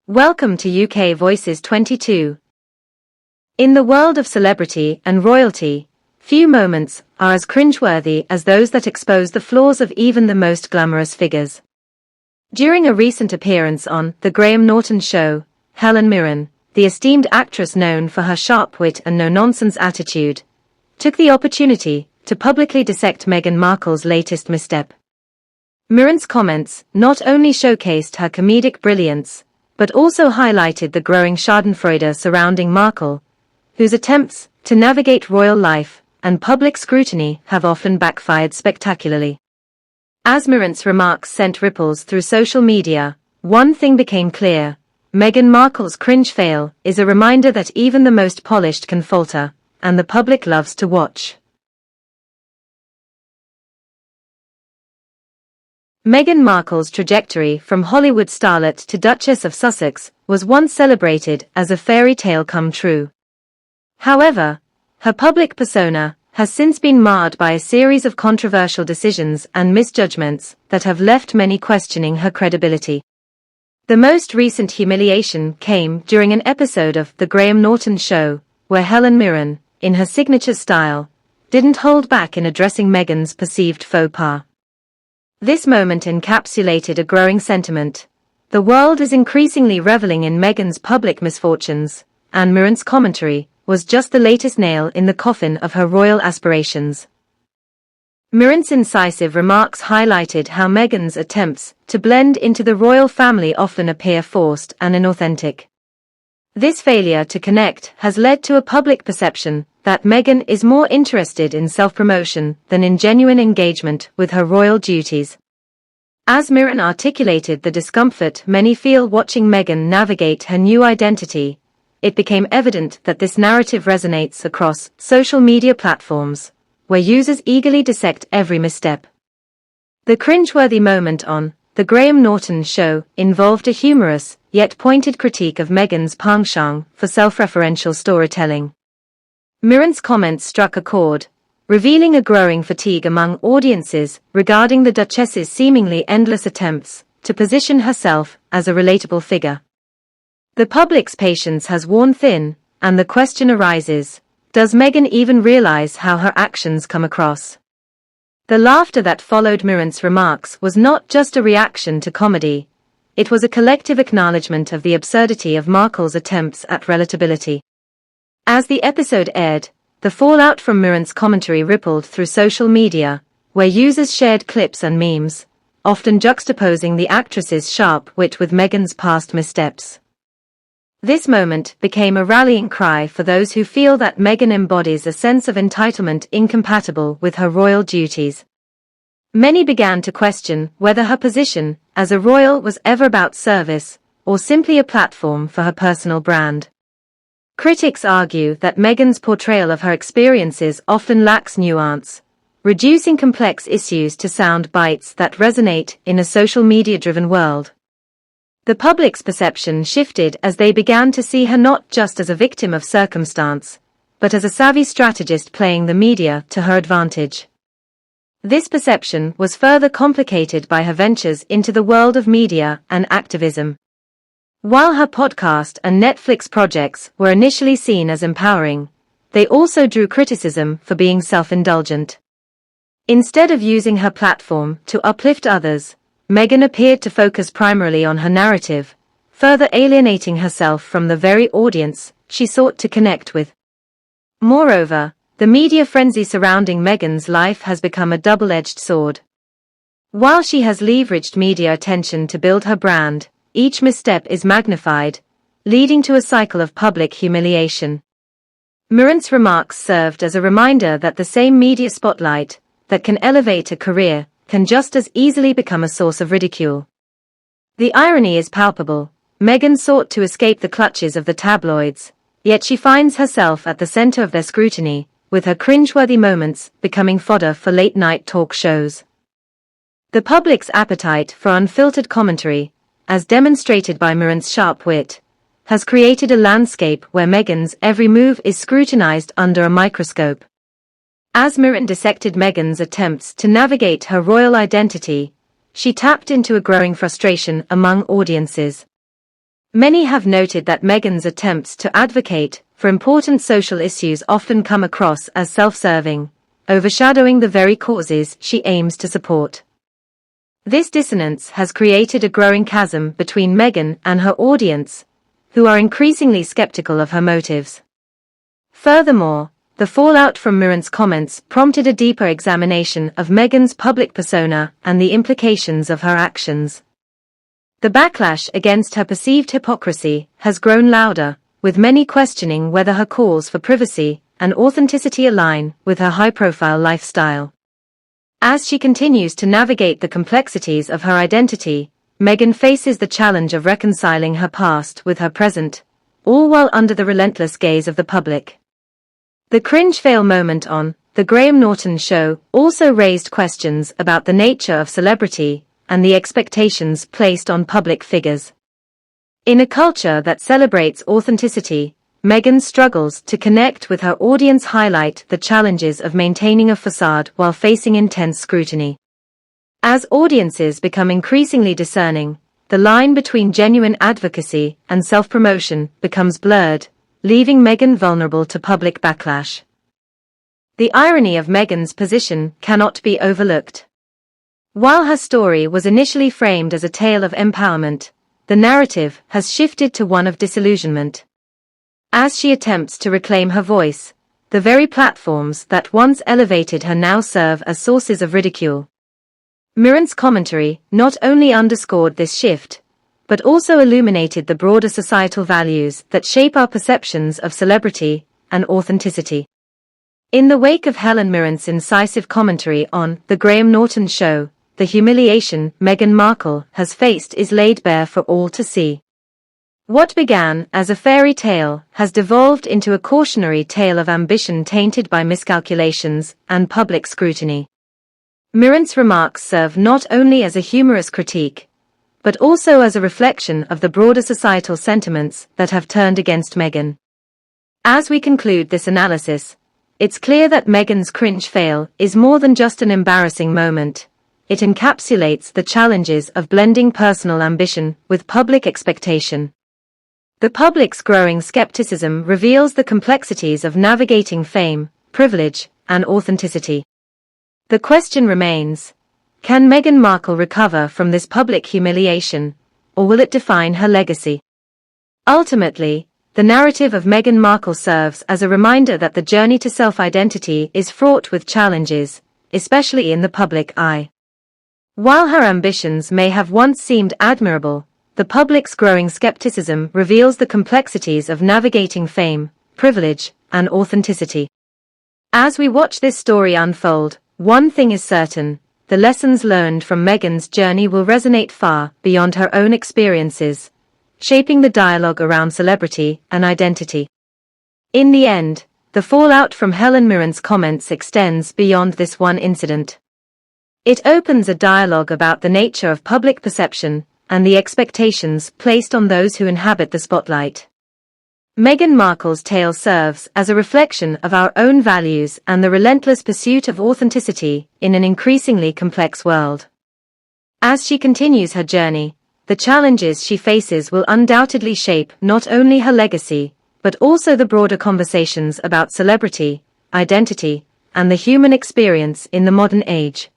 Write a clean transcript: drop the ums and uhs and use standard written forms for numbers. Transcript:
Welcome to UK Voices 22. In the world of celebrity and royalty, few moments are as cringeworthy as those that expose the flaws of even the most glamorous figures. During a recent appearance on The Graham Norton Show, Helen Mirren, the esteemed actress known for her sharp wit and no-nonsense attitude, took the opportunity to publicly dissect Meghan Markle's latest misstep. Mirren's comments not only showcased her comedic brilliance, but also highlighted the growing schadenfreude surrounding Markle, whose attempts to navigate royal life and public scrutiny have often backfired spectacularly. As Mirren's remarks sent ripples through social media, one thing became clear: Meghan Markle's cringe fail is a reminder that even the most polished can falter, and the public loves to watch. Meghan Markle's trajectory from Hollywood starlet to Duchess of Sussex was once celebrated as a fairy tale come true. However, her public persona has since been marred by a series of controversial decisions and misjudgments that have left many questioning her credibility. The most recent humiliation came during an episode of The Graham Norton Show, where Helen Mirren, in her signature style, didn't hold back in addressing Meghan's perceived faux pas. This moment encapsulated a growing sentiment: the world is increasingly reveling in Meghan's public misfortunes, and Mirren's commentary was just the latest nail in the coffin of her royal aspirations. Mirren's incisive remarks highlighted how Meghan's attempts to blend into the royal family often appear forced and inauthentic. This failure to connect has led to a public perception that Meghan is more interested in self-promotion than in genuine engagement with her royal duties. As Mirren articulated the discomfort many feel watching Meghan navigate her new identity, it became evident that this narrative resonates across social media platforms, where users eagerly dissect every misstep. The cringeworthy moment on The Graham Norton Show involved a humorous, yet pointed critique of Meghan's penchant for self-referential storytelling. Mirren's comments struck a chord, revealing a growing fatigue among audiences regarding the Duchess's seemingly endless attempts to position herself as a relatable figure. The public's patience has worn thin, and the question arises: does Meghan even realize how her actions come across? The laughter that followed Mirren's remarks was not just a reaction to comedy, it was a collective acknowledgement of the absurdity of Markle's attempts at relatability. As the episode aired, the fallout from Mirren's commentary rippled through social media, where users shared clips and memes, often juxtaposing the actress's sharp wit with Meghan's past missteps. This moment became a rallying cry for those who feel that Meghan embodies a sense of entitlement incompatible with her royal duties. Many began to question whether her position as a royal was ever about service, or simply a platform for her personal brand. Critics argue that Meghan's portrayal of her experiences often lacks nuance, reducing complex issues to sound bites that resonate in a social media-driven world. The public's perception shifted as they began to see her not just as a victim of circumstance, but as a savvy strategist playing the media to her advantage. This perception was further complicated by her ventures into the world of media and activism. While her podcast and Netflix projects were initially seen as empowering, they also drew criticism for being self-indulgent. Instead of using her platform to uplift others, Meghan appeared to focus primarily on her narrative, further alienating herself from the very audience she sought to connect with. Moreover, the media frenzy surrounding Meghan's life has become a double-edged sword. While she has leveraged media attention to build her brand, each misstep is magnified, leading to a cycle of public humiliation. Mirren's remarks served as a reminder that the same media spotlight that can elevate a career can just as easily become a source of ridicule. The irony is palpable. Meghan sought to escape the clutches of the tabloids, yet she finds herself at the center of their scrutiny, with her cringeworthy moments becoming fodder for late-night talk shows. The public's appetite for unfiltered commentary, as demonstrated by Mirren's sharp wit, has created a landscape where Meghan's every move is scrutinized under a microscope. As Mirren dissected Meghan's attempts to navigate her royal identity, she tapped into a growing frustration among audiences. Many have noted that Meghan's attempts to advocate for important social issues often come across as self-serving, overshadowing the very causes she aims to support. This dissonance has created a growing chasm between Meghan and her audience, who are increasingly skeptical of her motives. Furthermore, the fallout from Mirren's comments prompted a deeper examination of Meghan's public persona and the implications of her actions. The backlash against her perceived hypocrisy has grown louder, with many questioning whether her calls for privacy and authenticity align with her high-profile lifestyle. As she continues to navigate the complexities of her identity, Meghan faces the challenge of reconciling her past with her present, all while under the relentless gaze of the public. The cringe fail moment on The Graham Norton Show also raised questions about the nature of celebrity and the expectations placed on public figures. In a culture that celebrates authenticity, Meghan struggles to connect with her audience, highlight the challenges of maintaining a facade while facing intense scrutiny. As audiences become increasingly discerning, the line between genuine advocacy and self-promotion becomes blurred, leaving Meghan vulnerable to public backlash. The irony of Meghan's position cannot be overlooked. While her story was initially framed as a tale of empowerment, the narrative has shifted to one of disillusionment. As she attempts to reclaim her voice, the very platforms that once elevated her now serve as sources of ridicule. Mirren's commentary not only underscored this shift, but also illuminated the broader societal values that shape our perceptions of celebrity and authenticity. In the wake of Helen Mirren's incisive commentary on The Graham Norton Show, the humiliation Meghan Markle has faced is laid bare for all to see. What began as a fairy tale has devolved into a cautionary tale of ambition tainted by miscalculations and public scrutiny. Mirren's remarks serve not only as a humorous critique, but also as a reflection of the broader societal sentiments that have turned against Meghan. As we conclude this analysis, it's clear that Meghan's cringe fail is more than just an embarrassing moment. It encapsulates the challenges of blending personal ambition with public expectation. The public's growing skepticism reveals the complexities of navigating fame, privilege, and authenticity. The question remains, can Meghan Markle recover from this public humiliation, or will it define her legacy? Ultimately, the narrative of Meghan Markle serves as a reminder that the journey to self-identity is fraught with challenges, especially in the public eye. While her ambitions may have once seemed admirable, the public's growing skepticism reveals the complexities of navigating fame, privilege, and authenticity. As we watch this story unfold, one thing is certain: the lessons learned from Meghan's journey will resonate far beyond her own experiences, shaping the dialogue around celebrity and identity. In the end, the fallout from Helen Mirren's comments extends beyond this one incident. It opens a dialogue about the nature of public perception and the expectations placed on those who inhabit the spotlight. Meghan Markle's tale serves as a reflection of our own values and the relentless pursuit of authenticity in an increasingly complex world. As she continues her journey, the challenges she faces will undoubtedly shape not only her legacy, but also the broader conversations about celebrity, identity, and the human experience in the modern age.